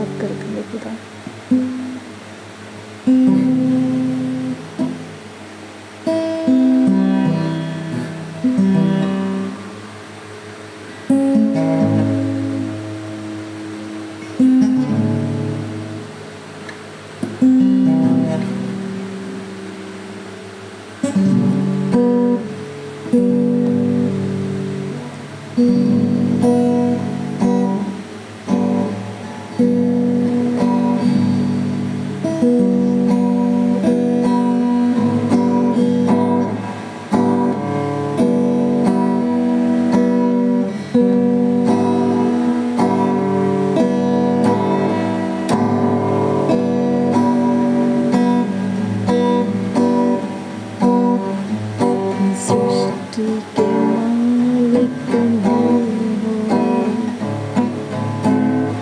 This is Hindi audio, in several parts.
याद करते हुए खुदा। सृष्टि के मालिक तुम हो,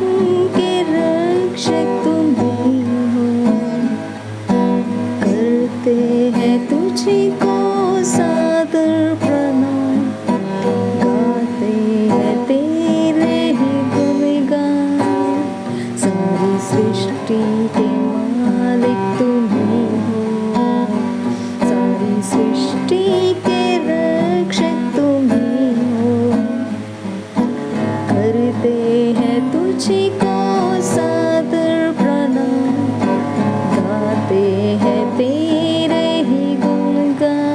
उनके रक्षक तुम ही हो। करते हैं तुझी को सादर प्रणाम, गाते हैं तेरे ही गुणगान। सारी सृष्टि के मालिक तुम ही हो, सारी सृष्टि के रक्षक तुम ही हो। करते हैं तुझी को सादर प्रणाम, गाते हैं तेरे ही गुणगान।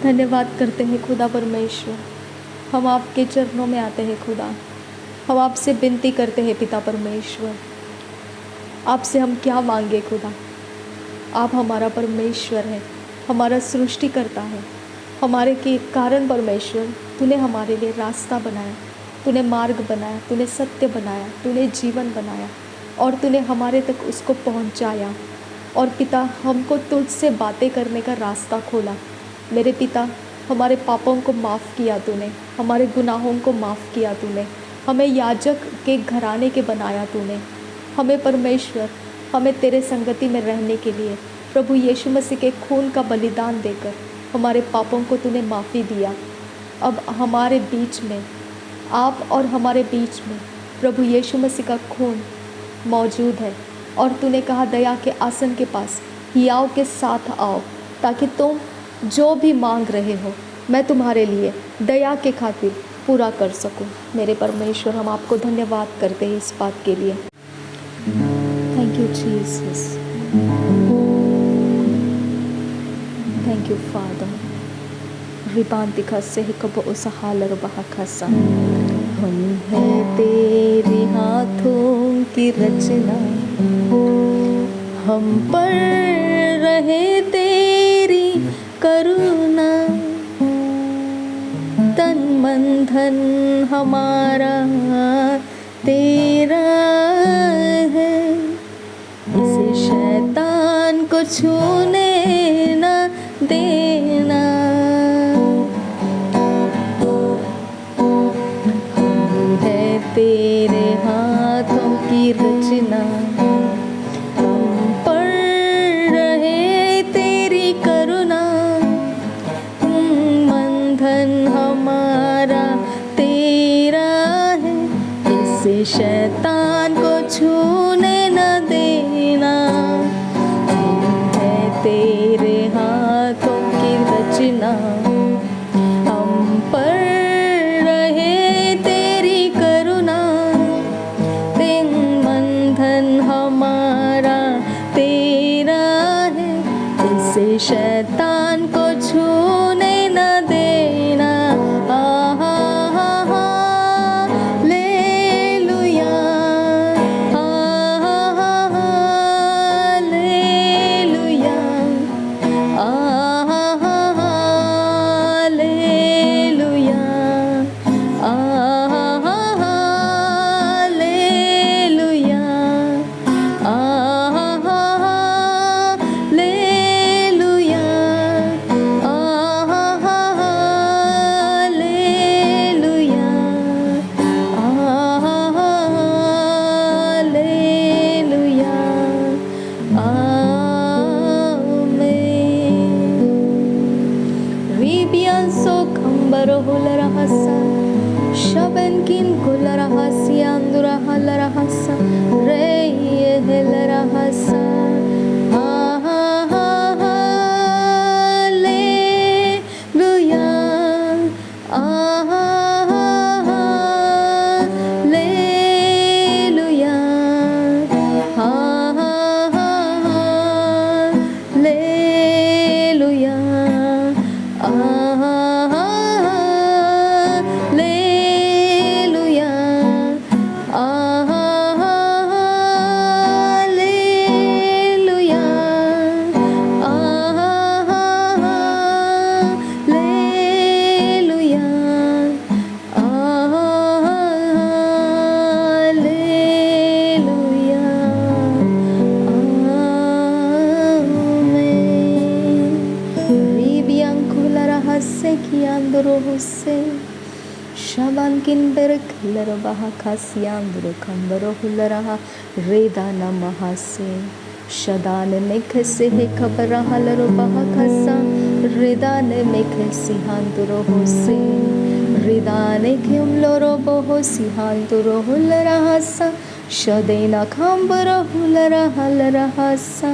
धन्यवाद करते हैं खुदा परमेश्वर। हम आपके चरणों में आते हैं खुदा, हम आपसे विनती करते हैं पिता परमेश्वर। आपसे हम क्या मांगे खुदा? आप हमारा परमेश्वर है, हमारा सृष्टिकर्ता है, हमारे के कारण परमेश्वर तूने हमारे लिए रास्ता बनाया, तूने मार्ग बनाया, तूने सत्य बनाया, तूने जीवन बनाया और तूने हमारे तक उसको पहुंचाया। और पिता, हमको तुझसे बातें करने का रास्ता खोला। मेरे पिता, हमारे पापों को माफ़ किया तूने, हमारे गुनाहों को माफ़ किया तूने, हमें याजक के घराने के बनाया तूने। हमें परमेश्वर, हमें तेरे संगति में रहने के लिए प्रभु यीशु मसीह के खून का बलिदान देकर हमारे पापों को तूने माफ़ी दिया। अब हमारे बीच में, आप और हमारे बीच में प्रभु यीशु मसीह का खून मौजूद है। और तूने कहा दया के आसन के पास हियाव के साथ आओ, ताकि तुम जो भी मांग रहे हो मैं तुम्हारे लिए दया के खातिर पूरा कर सकूं। मेरे परमेश्वर, हम आपको धन्यवाद करते हैं इस बात के लिए। Thank you Jesus, thank you father. रिबांतिका से कब उस हालर बहा खसा। हम हैं तेरे हाथों की रचना, हम पर रहे तेरी करुणा। तन मन धन हमारा तेरा है, इसे शैतान को छूने न देना। हम है तेरे हाथों की रचना, हम पर रहे तेरी करुणा। मन धन हमारा तेरा है, इसे शैतान को छूने न देना। हम है तेरे हाथों की रचना, हम पर रहे तेरी करुणा। तेन मन धन हमारा तेरा है, इसे शैतान को छूने न देना। Shabankin berkelar baha khasian durkan berohulara redana mahase shadane mekhse he khabara halaro baha khasa redane mekhsi handuro hose redane khumloro boho sihanduro hulara hasa shadena khambaro hulara halara hasa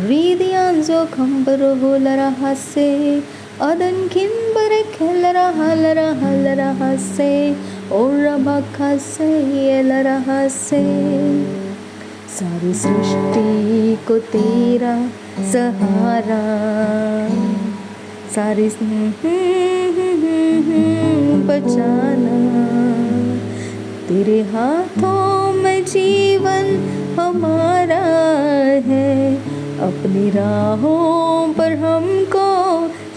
ridianzo khambaro hulara hase Adan kin berekelara halara halara hase ora bakhase yelara hase सारी सृष्टि को तेरा सहारा सारी बचाना। तेरे हाथों में जीवन हमारा है, अपनी राहों पर हमको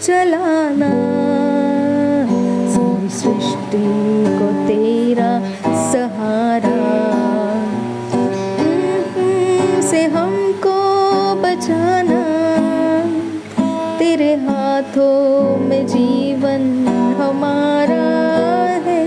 चलाना। सारी सृष्टि को तेरा सहारा, से हमको बचाना। तेरे हाथों में जीवन हमारा है।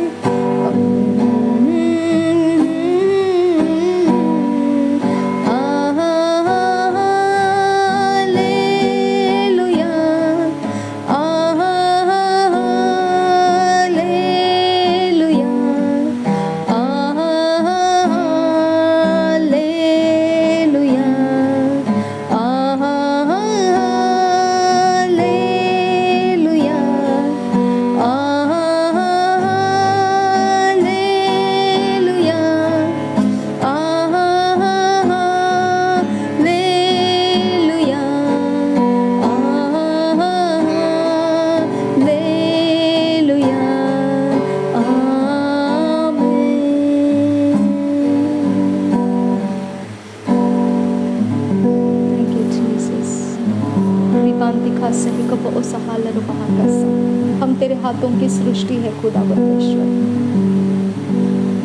हम तेरे हाथों की सृष्टि है खुदा परमेश्वर।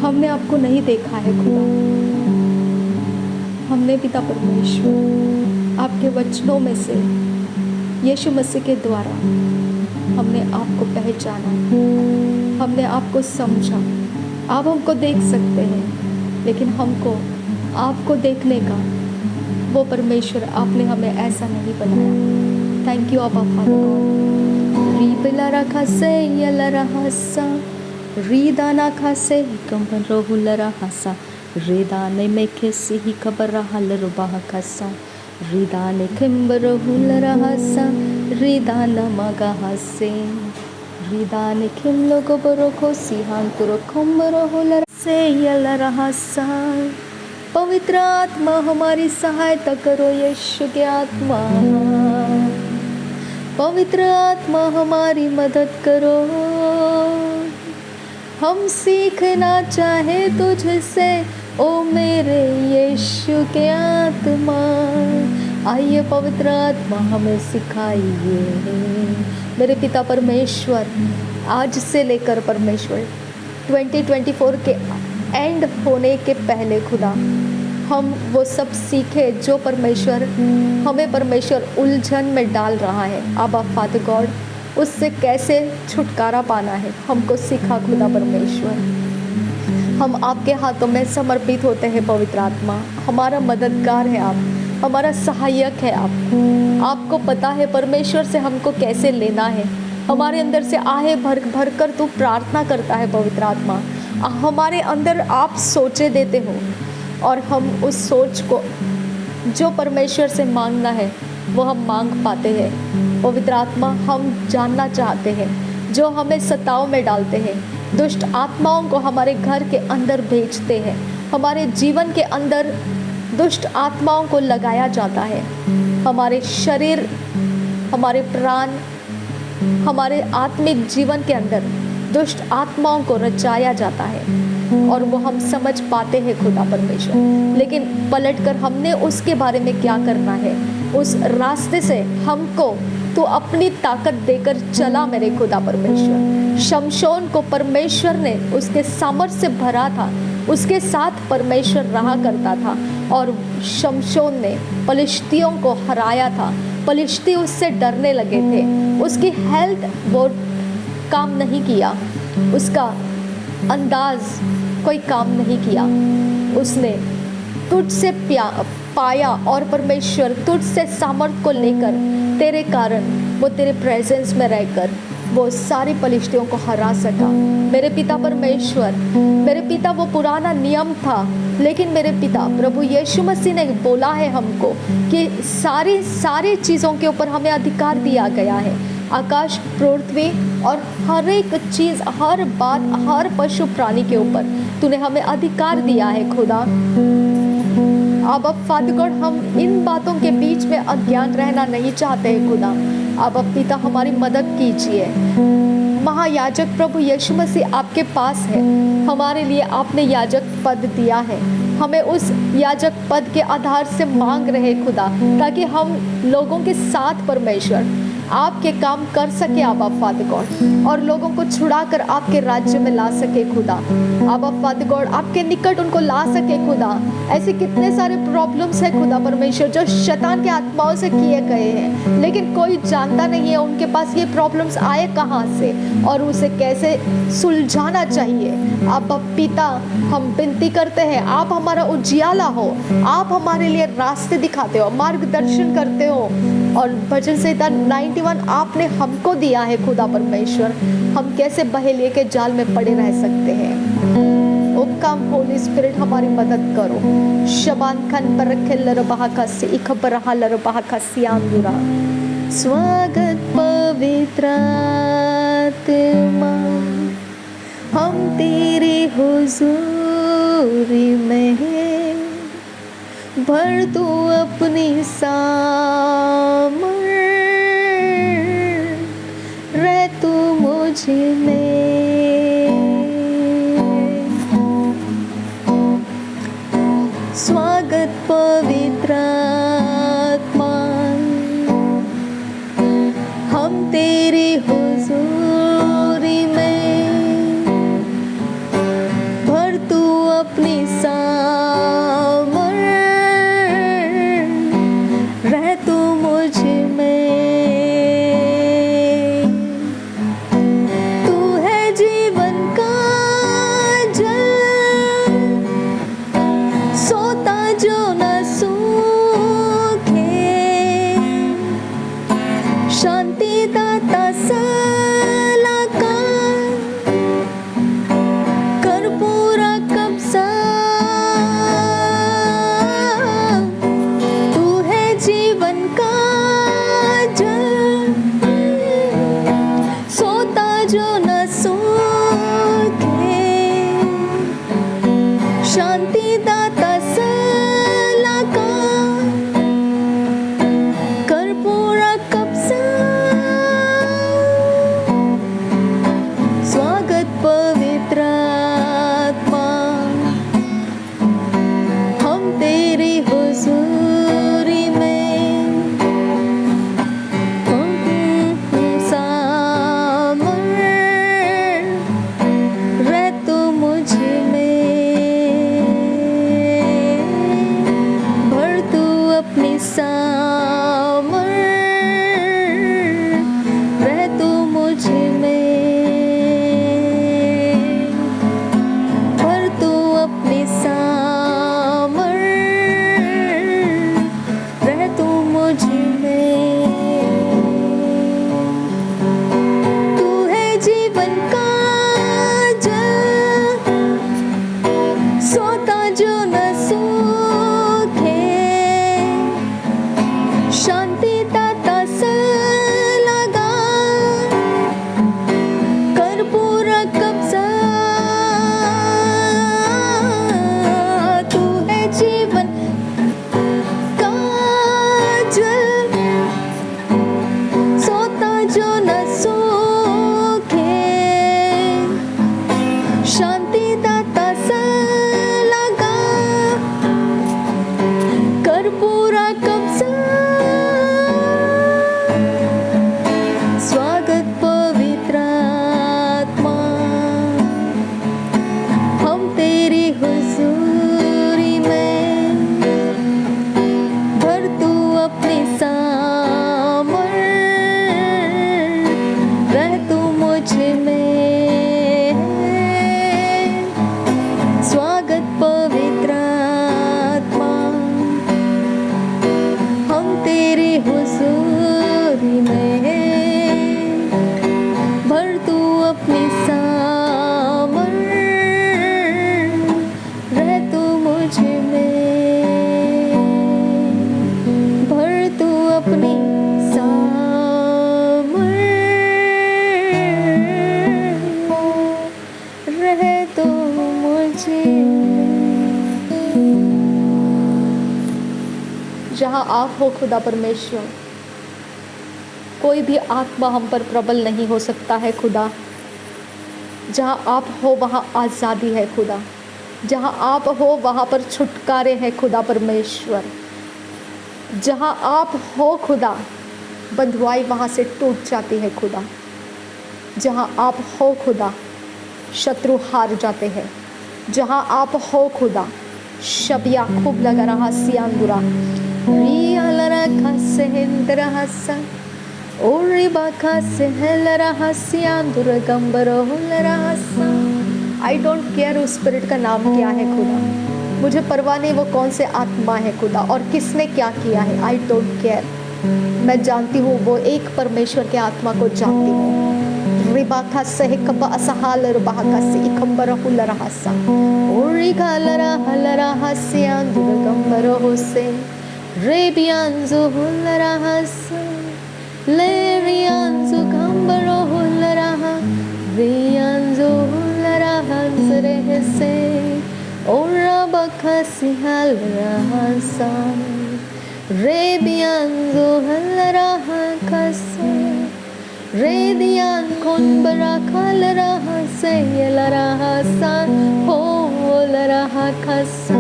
हमने आपको नहीं देखा है खुदा, हमने पिता परमेश्वर आपके वचनों में से यीशु मसीह के द्वारा हमने आपको पहचाना, हमने आपको समझा। आप हमको देख सकते हैं, लेकिन हमको आपको देखने का वो परमेश्वर आपने हमें ऐसा नहीं बनाया। थैंक यू अब्बा फादर गॉड। रीबला रखा से यला रहसा, रीदाना खासे कंपन रोहुला रहसा, रीदाने में कैसी ही खबर रहा लरुबाह कसा, रीदाने खिंबर रोहुला रहसा, रीदाना मगा हसे, रीदाने खिम लोगो बरोखो सिहान तुरो खंबर रोहुला से यला रहसा। पवित्र आत्मा हमारी सहायता करो यीशु के आत्मा, पवित्र आत्मा हमारी मदद करो। हम सीखना चाहे तुझसे ओ मेरे यीशु के आत्मा, आइए पवित्र आत्मा हमें सिखाइए। मेरे पिता परमेश्वर, आज से लेकर परमेश्वर 2024 के एंड होने के पहले खुदा हम वो सब सीखे जो परमेश्वर हमें परमेश्वर उलझन में डाल रहा है। अब्बा फादर गॉड, उससे कैसे छुटकारा पाना है हमको सिखा खुदा परमेश्वर। हम आपके हाथों में समर्पित होते हैं पवित्र आत्मा, हमारा मददगार है आप, हमारा सहायक है आप। आपको पता है परमेश्वर से हमको कैसे लेना है। हमारे अंदर से आहे भर भर कर तू प्रार्थना करता है पवित्र आत्मा। हमारे अंदर आप सोचे देते हो और हम उस सोच को जो परमेश्वर से मांगना है वो हम मांग पाते हैं। पवित्र आत्मा, हम जानना चाहते हैं जो हमें सताव में डालते हैं, दुष्ट आत्माओं को हमारे घर के अंदर भेजते हैं, हमारे जीवन के अंदर दुष्ट आत्माओं को लगाया जाता है, हमारे शरीर, हमारे प्राण, हमारे आत्मिक जीवन के अंदर दुष्ट आत्माओं को रचाया जाता है और वो हम समझ पाते हैं खुदा परमेश्वर। लेकिन पलटकर हमने उसके बारे में क्या करना है, उस रास्ते से हमको तो अपनी ताकत देकर चला मेरे खुदा परमेश्वर। शमशोन को परमेश्वर ने उसके सामर्थ्य से भरा था, उसके साथ परमेश्वर रहा करता था और शमशोन ने पलिश्तियों को हराया था। पलिश्ती उससे डरने लगे थे, उसकी हेल्थ वो काम नहीं किया, उसका अंदाज कोई काम नहीं किया। उसने तुझसे पाया और परमेश्वर तुझसे सामर्थ को लेकर तेरे कारण वो तेरे प्रेजेंस में रहकर वो सारी पलिश्तियों को हरा सका। मेरे पिता परमेश्वर, मेरे पिता वो पुराना नियम था, लेकिन मेरे पिता प्रभु यीशु मसीह ने बोला है हमको कि सारी चीज़ों के ऊपर हमें अधिकार दिया गया है। आकाश, पृथ्वी और हर एक चीज़, हर बात, हर पशु प्राणी के ऊपर तूने हमें अधिकार दिया है खुदा। अब फादर गॉड हम इन बातों के बीच में अज्ञान रहना नहीं चाहते हैं खुदा। अब पिता हमारी मदद कीजिए। महायाजक प्रभु यीशु मसीह आपके पास है, हमारे लिए आपने याजक पद दिया है। हमें उस याजक पद के आधार से मांग रहे खुदा, ताकि हम लोगों के साथ परमेश्वर आपके काम कर सके आबा फादर गॉड, और लोगों को छुड़ाकर आपके राज्य में ला सके खुदा। आबा फादर गॉड आपके निकट उनको ला सके खुदा। ऐसे कितने सारे प्रॉब्लम्स है खुदा परमेश्वर जो शैतान के आत्माओं से किए गए हैं, लेकिन कोई जानता नहीं है उनके पास ये प्रॉब्लम्स आए कहाँ से और उसे कैसे सुलझाना चाहिए। आबा पिता हम विनती करते हैं, आप हमारा उजियाला हो, आप हमारे लिए रास्ते दिखाते हो, मार्गदर्शन करते हो। और भजन संहिता 91 आपने हमको दिया है खुदा परमेश्वर, हम कैसे बहेलिए के जाल में पड़े रह सकते हैं। ओ कम होली स्पिरिट हमारी मदद करो। शबान खन पर खिल्लर बहाकसी इखबर हालर बहाकसी आंदुरा। स्वागत पवित्र आत्मा, हम तेरी हुजूरी में हैं, भर तू अपनी सामर्थ, रह तू मुझ में। स्वागत पवित्र आत्मा, हम तेरी हुजूरी में, भर तू अपनी रह तू मुझ में। तू है जीवन का जल, सोता जो न सूखे, शांति दाता सलाका, कर पूरा कब्जा। जीवन का जल, सोता जो न सूखे, शांति दाता सलाका, कर पूरा कब्जा। स्वागत पवित्र आत्मा, हम तेरी हुजूरी में, हो खुदा परमेश्वर। कोई भी आत्मा हम पर प्रबल नहीं हो सकता है खुदा। जहाँ आप हो वहाँ आज़ादी है खुदा। जहाँ आप हो वहाँ पर छुटकारे हैं खुदा परमेश्वर। जहाँ आप हो खुदा, बंधुआई वहाँ से टूट जाती है खुदा। जहाँ आप हो खुदा, शत्रु हार जाते हैं। जहाँ आप हो खुदा, शबिया खूब लगा रहा सियांदुरा रिया लरा खासे हिंदरा हसा ओरी बाखा से है लरा हसियांदुरा गंबरो लरा हसा। आई डोंट केयर उस स्पिरिट का नाम क्या है खुदा। मुझे परवाह नहीं वो कौन से आत्मा है खुदा और किसने क्या किया है। I don't care. मैं जानती हूँ वो एक परमेश्वर के आत्मा को जानती हूँ। रिबाका से कबा असहाल रुबाका से इकंबरा हुलरा हसा ओरी गालरा हलरा हसियांदुरा गंबरो होसे रेबियांजो हुलरा हसा लेरियांजो गंबरो हुलरा हा रियांजो हुलरा हंसरे हसे ओरा बखसी हलरा हसा रेबियांजो हलरा हंसा रेदियान कौन बरा खालरा हसे ये लरा हसा हो लरा हसा।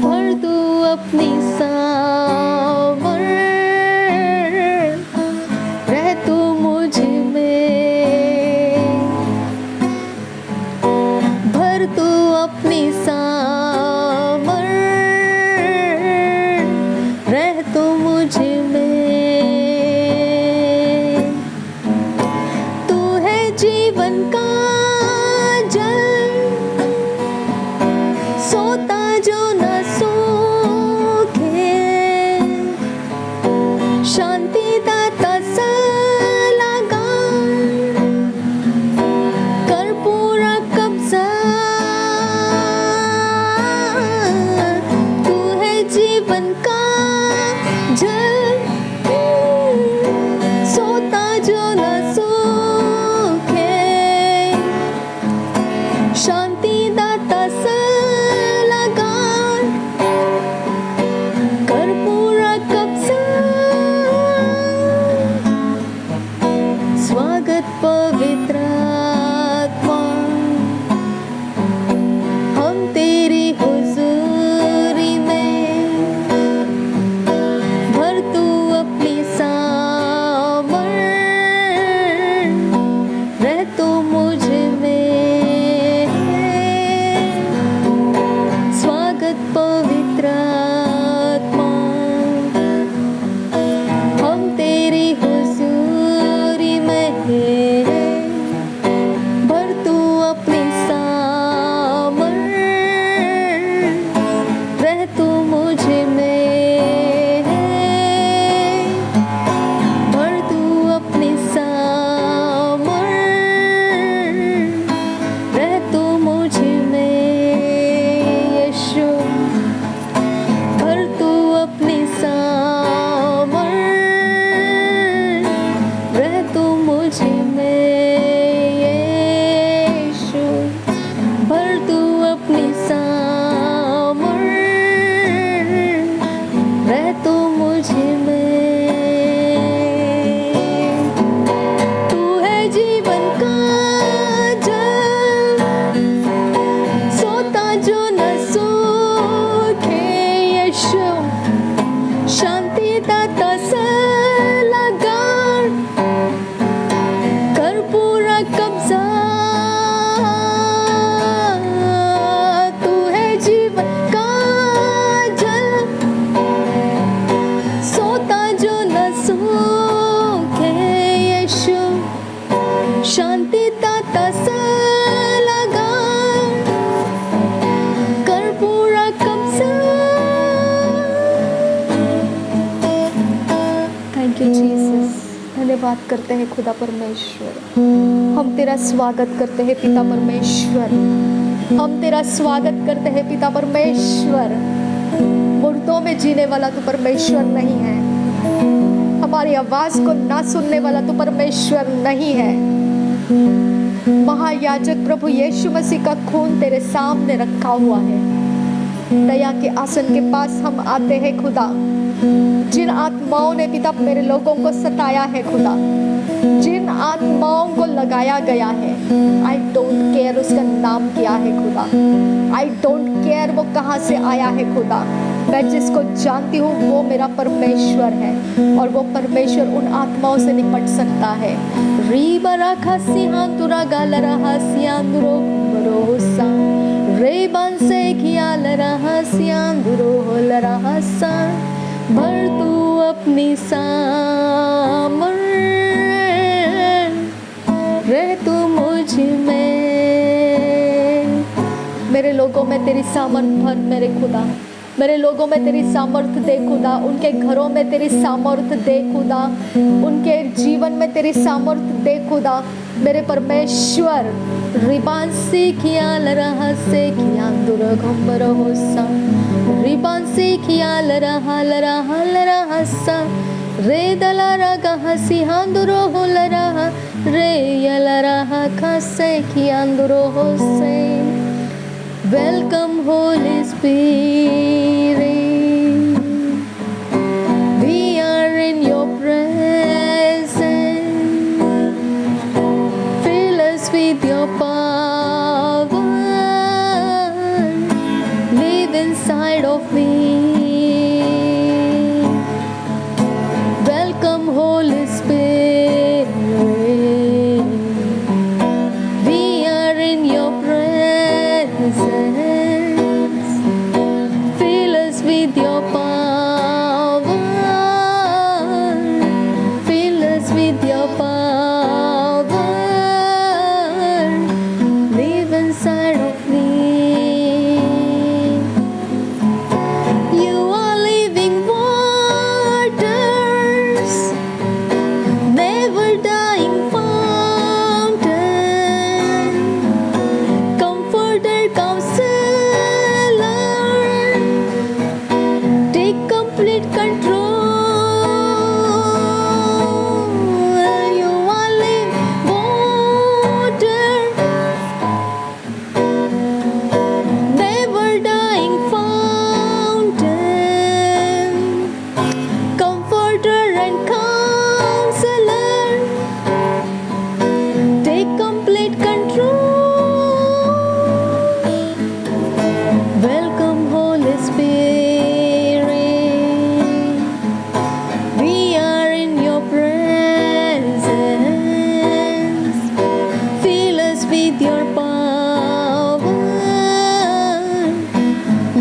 भर तू अपनी सावर रह तू मुझ में। भर तू अपनी सावर रह तू मुझ में। जीवन का जल सोता जो न सूखे, शांति दाता सा लगा कर पूरा कब्जा। तू है जीवन का जल सोता जो न शांति दाता सा लगा कर पूरा कब्जा। स्वागत पवित्र आत्मा हम तेरी हुजूरी में। भर तू अपनी सामर रह तू मुझ में। पवित्र आत्मा हम तेरी हुजूरी में। भर तू अपनी सामर रह तू मुझ में। भर तू अपनी सामर रह तू मुझ में। भर तू अपनी सामर रह तू मुझ में। यीशु भर तू अपनी सामर रह तू मुझ में। तू है जीवन का जल सोता जो न शांति दाता सा लगा कर पूरा कब्जा। तू है जीवन का जल सोता जो न सूखे। यीशु शांति दाता सा लगा कर पूरा कब्जा। Thank you Jesus. धन्यवाद करते हैं खुदा परमेश्वर। हम तेरा स्वागत करते हैं पिता परमेश्वर। हम तेरा स्वागत करते हैं पिता परमेश्वर। मुर्दों में जीने वाला तू परमेश्वर नहीं है। हमारी आवाज को ना सुनने वाला तू परमेश्वर नहीं है। महायाजक प्रभु यीशु मसीह का खून तेरे सामने रखा हुआ है। दया के आसन के पास हम आते हैं खुदा। जिन आत्माओं ने पिता मेरे लोगों को सताया है खुदा, जिन आत्माओं को लगाया गया है, आई डोंट केयर उसका नाम क्या है खुदा, आई डोंट केयर वो कहाँ से आया है खुदा। मैं जिसको जानती हूँ वो मेरा परमेश्वर है, और वो परमेश्वर उन आत्माओं से निपट सकता है। रीबरा खासियांतुरा गालरा हासियांदुरो कुमरोसा रेबन से किया लरा हासियांदुरो होलरा हसा। भर तू अपनी सामर रह तू मुझ में। मेरे लोगों में तेरी सामर्थ भर मेरे खुदा, मेरे लोगों में तेरी सामर्थ दे खुदा, उनके घरों में तेरी सामर्थ दे खुदा, उनके जीवन में तेरी सामर्थ दे खुदा मेरे परमेश्वर। रिबांसी किया लरहा से किया दुर्गम रहोसा, रिबांसी किया लरहा लरहा लरहा सा रे दलारा गहसी हांदुरो हो लरहा रे यलरहा खासे किया दुरो हो से। Welcome Holy Spirit, we are in your presence. Fill us with your power, live inside of me. Welcome Holy Spirit, we are in your presence. Fill us with your power, fill us with your power, live inside of me. You are living waters, never dying fountain, comforter, counselor, take complete control. You are living water, never dying fountain, comforter and counselor, take complete control. Welcome Holy Spirit, we are in your presence. Fill us with your power,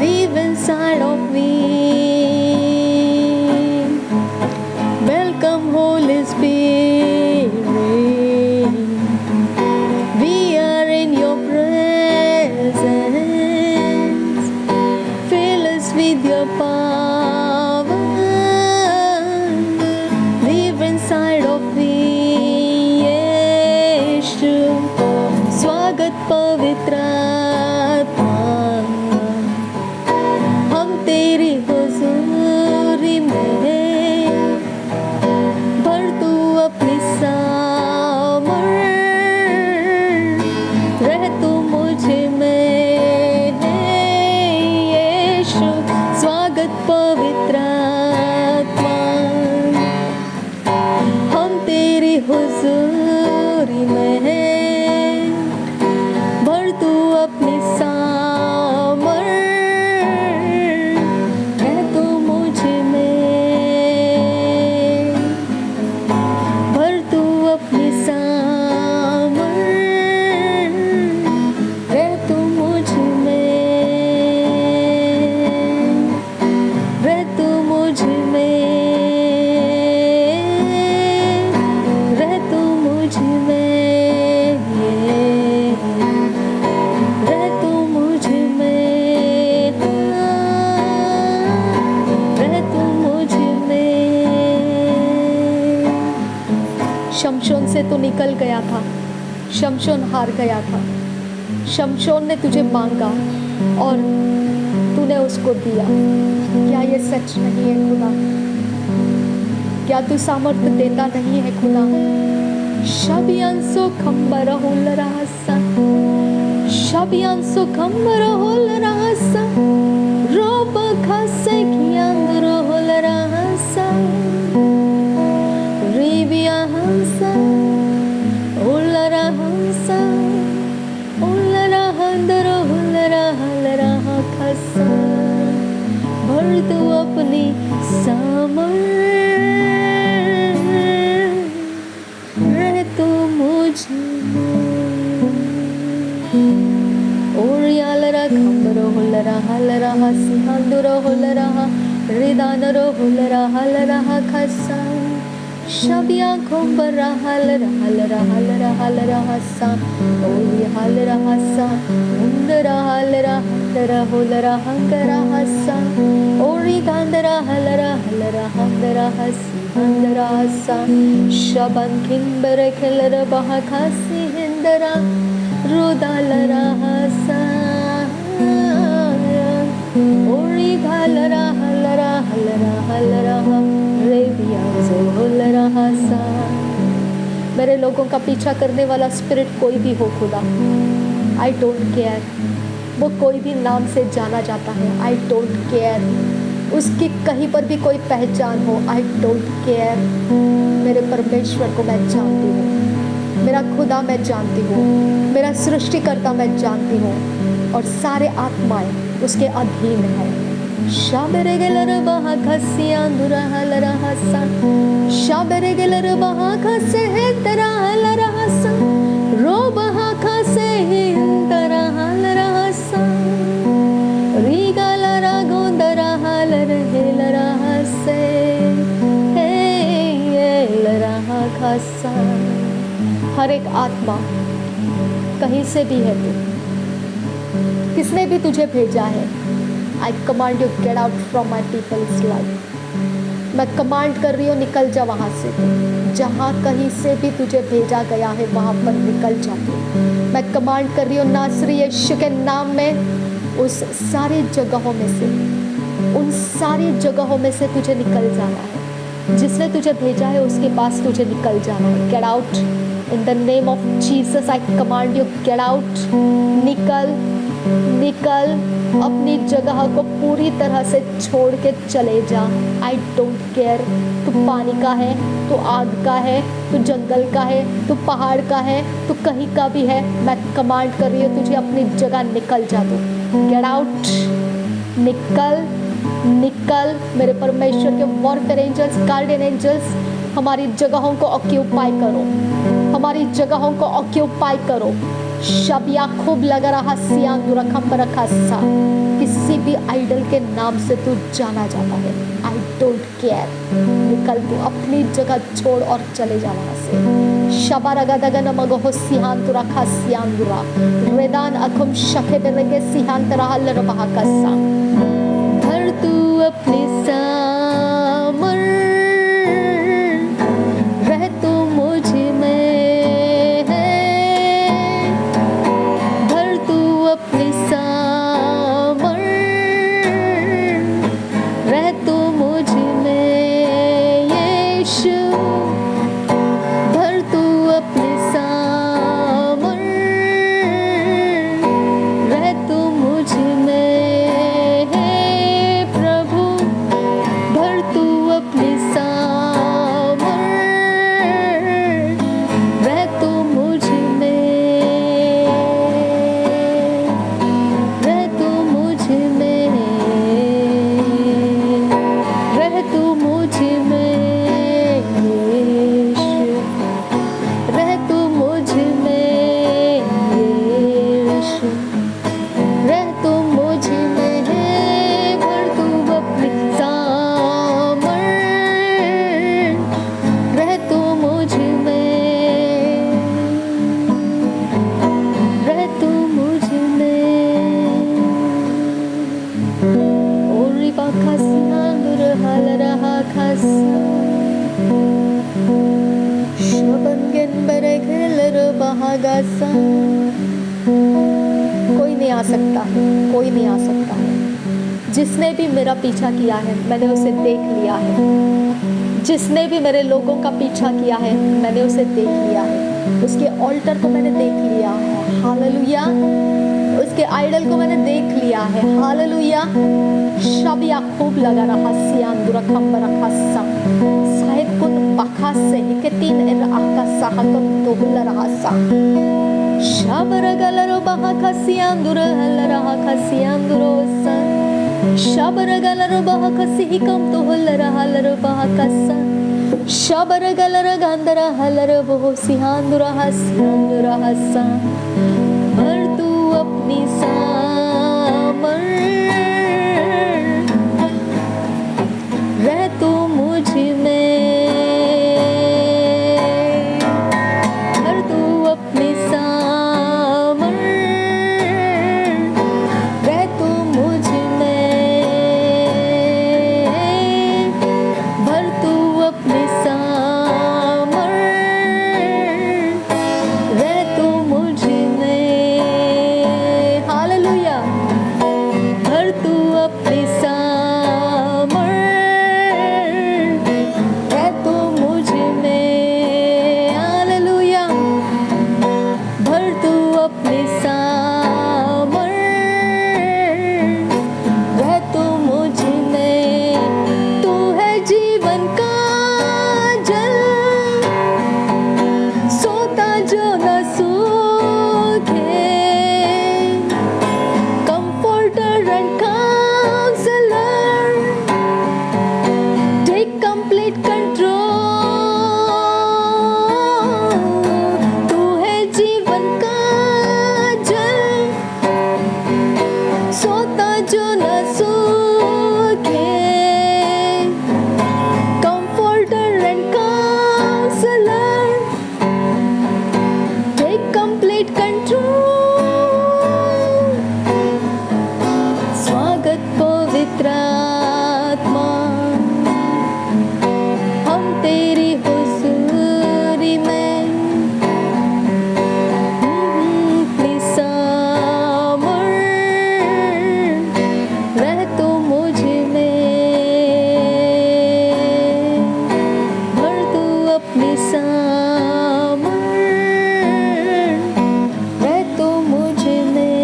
live inside of me. Welcome Holy Spirit, we are in your presence. Fill us with your power, live inside of me. यीशु स्वागत पवित्र आत्मा, हम तेरी हुजूरी में। भर तू अपनी सामर रह तू मुझ में। यीशु स्वागत पवित्र आत्मा, हम तेरी हुजूरी में। भर तू अपनी सामर रह तू मुझ में। भर तू अपनी सामर रह तू मुझ में, रह तू मुझ में, रह तू मुझ में, रह तू मुझ में, रह तू मुझ में। शमशोन से तू निकल गया था, शमशोन हार गया था। शमशोन ने तुझे मांगा और तूने उसको दिया। क्या ये सच नहीं है खुदा? क्या तू सामर्थ्य देता नहीं है खुदा? शबियांसो खंबर होल रासा, शबियांसो खंबर होल रासा रोब खसे कियांदरो होलरासा रिबिया हंसा उलराहंसा उलराहंदरो होलराहलरा खसा भर तू अपनी सामर रह तू मुझे ओरियालरा खंबरो होलरा हलरा हसिहांदुरो होलरा रिदानरो होलरा हलरा खसा शबिया खुंबरा हलरा हलरा हलरा हलरा हसा ओरी हलरा हसा उंदरा हलरा हलरा होलरा हंगरा हसा ओरी गांदरा हलरा हलरा हंगरा हसी हंगरा हसा शबन किंबर खलरा बहा खासी हिंदरा रुदालरा हसा ओरी घालरा हलरा हलरा हलरा रेबिया जो होलरा हसा। मेरे लोगों का पीछा करने वाला स्पिरिट कोई भी हो खुदा, आई डोंट केयर, वो कोई भी नाम से जाना जाता है, आई डोंट केयर, उसकी कहीं पर भी कोई पहचान हो, आई डोंट केयर। मेरे परमेश्वर को मैं जानती हूँ, मेरा खुदा मैं जानती हूँ, मेरा सृष्टिकर्ता मैं जानती हूँ, और सारे आत्माएं उसके अधीन है। शाबरे गेलर बहा खसिया दुरा हलरा हसा शाबरे गेलर बहा खसे है तरा हलरा हसा रो बहा खसे है तरा हलरा हसा रीगा लरा गोंदरा हलर हेलरा हसे हे लरा खसा। हर एक आत्मा कहीं से भी है तू, किसने भी तुझे भेजा है, I command you get out from my people's life। मैं कमांड कर रही हूँ निकल जा वहाँ से, जहाँ कहीं से भी तुझे भेजा गया है वहाँ पर निकल जा। मैं कमांड कर रही हूँ नासरी यीशु के नाम में, उस सारी जगहों में से, उन सारी जगहों में से तुझे निकल जाना है। जिसने तुझे भेजा है उसके पास तुझे निकल जाना है। Get out in the name of Jesus, I command you get out. निकल निकल, अपनी जगह को पूरी तरह से छोड़ के चले जा। आई डोंट केयर, तू पानी का है, तू आग का है, तू जंगल का है, तू पहाड़ का है, तू कहीं का भी है, मैं कमांड कर रही हूँ तुझे अपनी जगह निकल जा। तू गेट आउट, निकल निकल। मेरे परमेश्वर के वॉरफेयर एंजल्स, गार्डियन एंजल्स, हमारी जगहों को ऑक्यूपाई करो, हमारी जगहों को ऑक्यूपाई करो। शबिया खूब लगा रहा सियांग रखम रखा सा, किसी भी आइडल के नाम से तू जाना जाता है, आई डोंट केयर। निकल, तू अपनी जगह छोड़ और चले जा वहाँ से। शबा रगा दगा नमगो हो सिहांत रखा सियांगुरा रेदान अखुम शखे बेरगे सिहांत रहा लरबहा कसा। भर तू अपनी सामर, रह तू मुझ में, अपनी सामर, रह तू मुझ में यीशु। भर तू अपनी सामर, रह तू मुझ में हे प्रभु। भर तू अपनी सामर, रह तू मुझ में, कोई नहीं आ सकता है, कोई नहीं आ सकता है। जिसने भी मेरा पीछा किया है मैंने उसे देख लिया है, जिसने भी मेरे लोगों का पीछा किया है मैंने उसे देख लिया है, उसके ऑल्टर को मैंने देख लिया है। हालेलुया। उसके उसके आइडल को मैंने देख लिया है। हालेलुया। शबिया खूब लगा रहा सियांदुरा खंबरा खस्सा साहिब कुन बखा से के तीन एर आका सहकम दोहला रहा सा शबर गलरो बहा खसियांदुरा हल रहा खसियांदुरो सा शबर गलरो बहा खसी कम तो हल रहा लरो बहा कसा शबर गलर गंधर हलर वो सियांदुरा हसियांदुरा हसा भर तू अपनी सामर रह तू मुझ में भर तू अपनी सामर रह तू मुझ में भर तू अपनी सामर रह तू मुझ में। हालेलुया। भर तू अपनी सामर रह तू मुझ में। हालेलुया। भर तू अपनी सामर रह तू मुझ में। तू है जीवन का जल सोता जो न सूखे comforter and counsellor take complete control. तू है जीवन का जल सोता जो न सूखे comforter and counselor take complete control। स्वागत पवित्र आत्मा हम तेरी हुजूरी में अपनी सामर रह तू मुझ में भर तू अपनी सामर रह तू मुझ में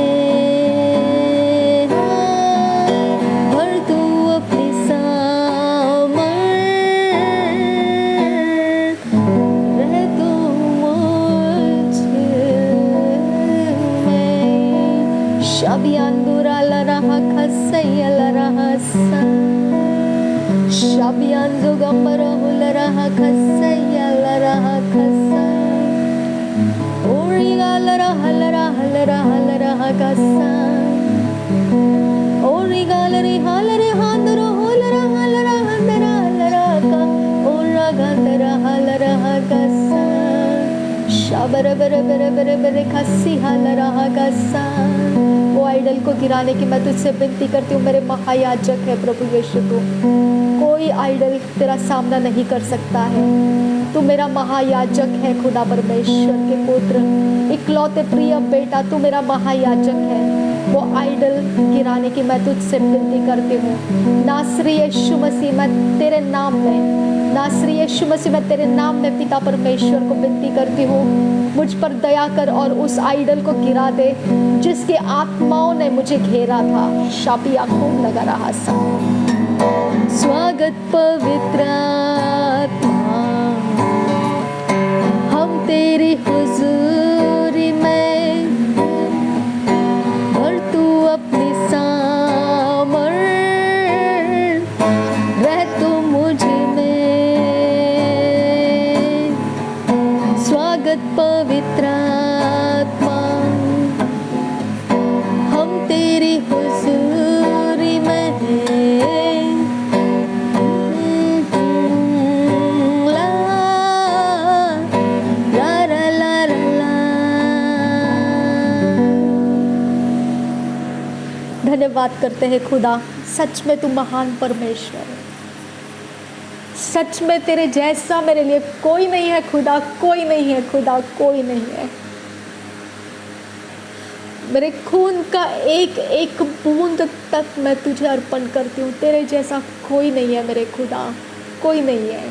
भर तू अपनी सामर रह तू मुझ में। शबियांदुरा लरहा खसैया लरहा सा शबियांदु गंबरा हुलरहा खसैया लरहा खसा ओरिगा लरहा लरहा लरहा लरहा कसा ओरिगा लरे हालरे हांदरो हुलरहा लरहा लरहा लरहा का ओरा गंदरहा लरहा कसा शबर बर बर बर बर खसी हालरहा कसा। वो आइडल को गिराने की मैं तुझसे विनती करती हूँ मेरे महायाजक है प्रभु यीशु। तू कोई आइडल तेरा सामना नहीं कर सकता है। तू मेरा महायाजक है खुदा परमेश्वर के पुत्र इकलौते प्रिय बेटा। तू मेरा महायाजक है। वो आइडल गिराने की मैं तुझसे विनती करती हूँ नासरी यीशु मसीह। मैं तेरे नाम में नासरी यीशु मसीह मैं तेरे नाम में पिता परमेश्वर को विनती करती हूँ मुझ पर दया कर और उस आइडल को गिरा दे जिसके आत्माओं ने मुझे घेरा था। शापिया खूब लगा रहा सा। स्वागत पवित्र आत्मा हम तेरी हुजूरी में भर तू अपनी सामर रह तू मुझ में। स्वागत पवित्र आत्मा हम तेरी हुजूरी में धन्यवाद करते हैं खुदा। सच में तू महान परमेश्वर है। सच में तेरे जैसा मेरे लिए कोई नहीं है खुदा। कोई नहीं है खुदा। कोई नहीं है। मेरे खून का एक एक बूंद तक मैं तुझे अर्पण करती हूँ। तेरे जैसा कोई नहीं है मेरे खुदा। कोई नहीं है।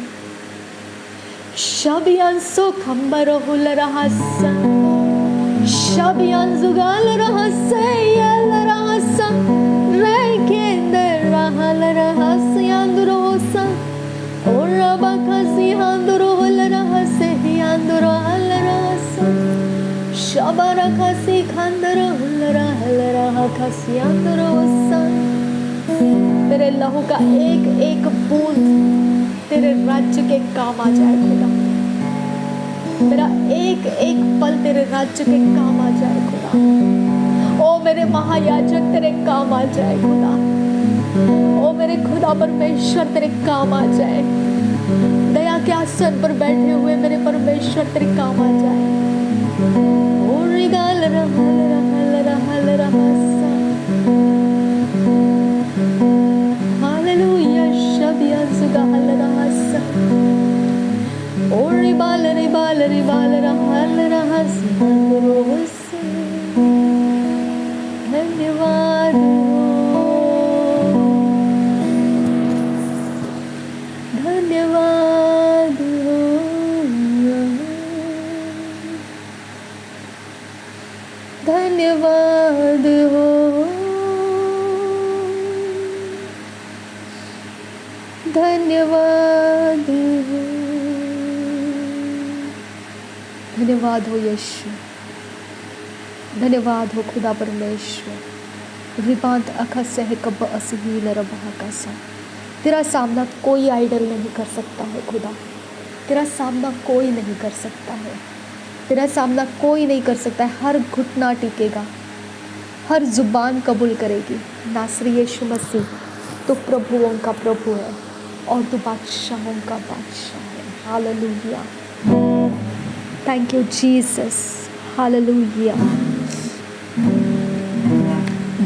शबियांसो खंबर हुल रहा सा Shabianzugal rahase yal rahasa rekender rahal rahase yandurosa ora bakasi handurol rahase yandurol rahasa shabarakasi khandarol rahal rahakasi yandurosa तेरे लहू का एक एक बूंद तेरे राज्य के काम आ जाए खुदा। मेरा एक एक पल तेरे राज्य के काम आ जाए खुदा। ओ मेरे महायाजक तेरे काम आ जाए खुदा। ओ मेरे खुदा परमेश्वर तेरे काम आ जाए। दया के आसन पर बैठे हुए मेरे परमेश्वर तेरे काम आ जाए। ओ रिगाल रहल रहल रहल रहसा hallelujah शबिया Sugal रहसा Ori balari rahal rahas rohs धन्यवाद धन्यवाद धन्यवाद हो धन्यवाद हो धन्यवाद हो यीशु। धन्यवाद हो खुदा परमेश्वर। रिबांत अखा से कब असहील रबा का सा तेरा सामना कोई आइडल नहीं कर सकता है खुदा। तेरा सामना कोई नहीं कर सकता है। तेरा सामना कोई नहीं कर सकता है। हर घुटना टिकेगा, हर जुबान कबूल करेगी नासरी यीशु मसीह तो प्रभुओं का प्रभु है और तू बादशाहों का बादशाह है। Hallelujah. Thank you, Jesus. Hallelujah.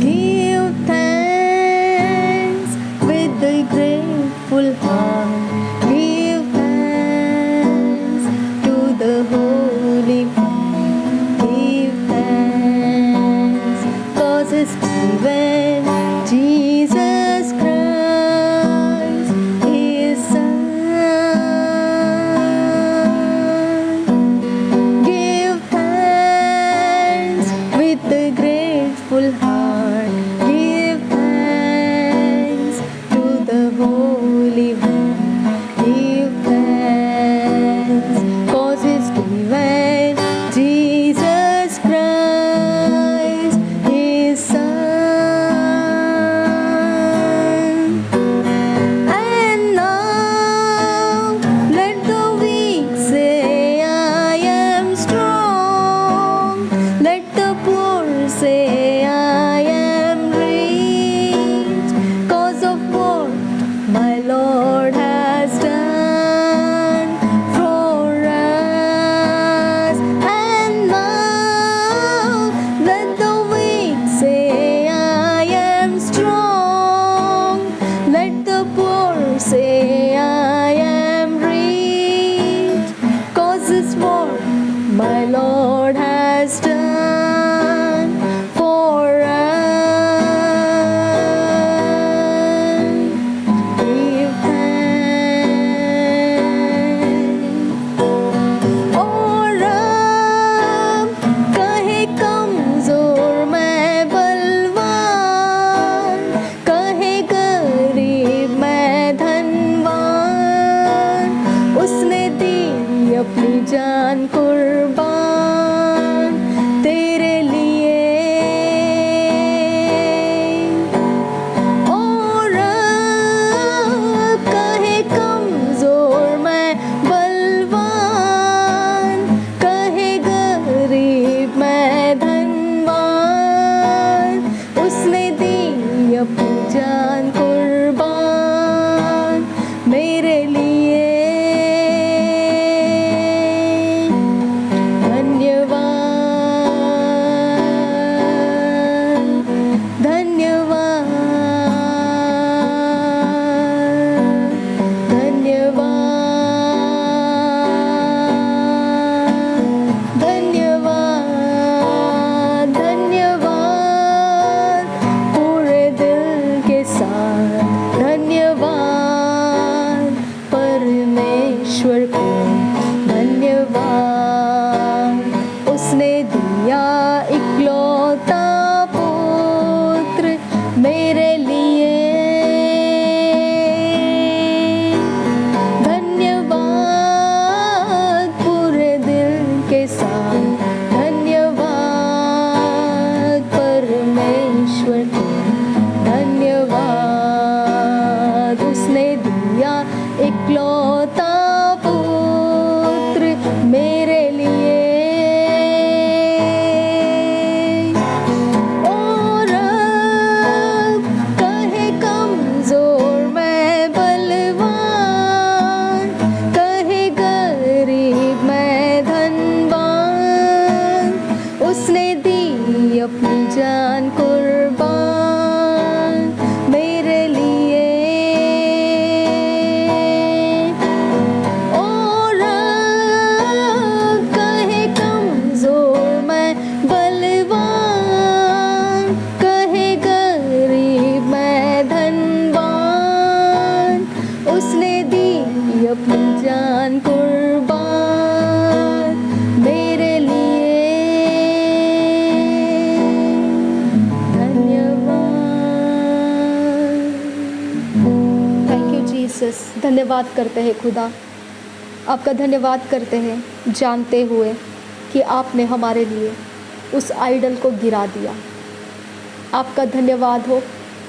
Give thanks with a grateful heart. Give thanks to the Holy One. Give thanks 'cause His given Jesus Christ, His Son. Grateful heart, give thanks to the Holy One. Give thanks 'cause He's given Jesus Christ, His Son. And now let the weak say, I am strong. Let the poor say, I am rich 'cause of what my Lord has done for us. And now let the weak say, I am strong. Let the poor say, I am rich 'cause it's what my Lord has done for us. Give thanks. और अब कहे कमजोर मैं बलवान, कहे गरीब मैं धनवान, उसने दी अपनी जान कुर्बान तेरे लिए। और अब कहे कमजोर मैं बलवान, कहे गरीब मैं धनवान, उसने दी अपनी जान कुर्बान मेरे लिए। परमेश्वर को धन्यवाद, उसने दिया धन्यवाद करते हैं खुदा, आपका धन्यवाद करते हैं जानते हुए कि आपने हमारे लिए उस आइडल को गिरा दिया। आपका धन्यवाद हो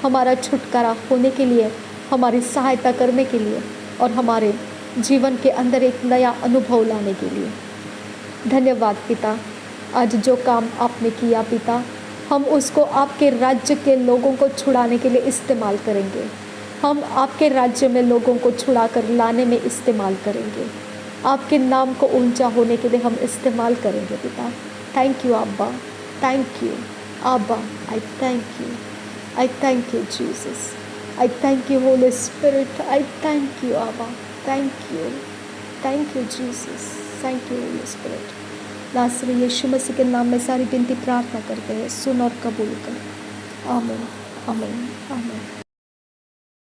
हमारा छुटकारा होने के लिए, हमारी सहायता करने के लिए और हमारे जीवन के अंदर एक नया अनुभव लाने के लिए। धन्यवाद पिता, आज जो काम आपने किया पिता, हम उसको आपके राज्य के लोगों को छुड़ाने के लिए इस्तेमाल करेंगे। हम आपके राज्य में लोगों को छुड़ा कर लाने में इस्तेमाल करेंगे। आपके नाम को ऊंचा होने के लिए हम इस्तेमाल करेंगे पिता। थैंक यू अब्बा, थैंक यू अब्बा, I thank you, I thank you Jesus, I thank you holy spirit, I thank you अब्बा, thank you Jesus, thank you holy spirit. नासरी यीशु मसीह के नाम में सारी विनती प्रार्थना करते हैं, सुन और कबूल कर। आमीन, आमीन, आमीन।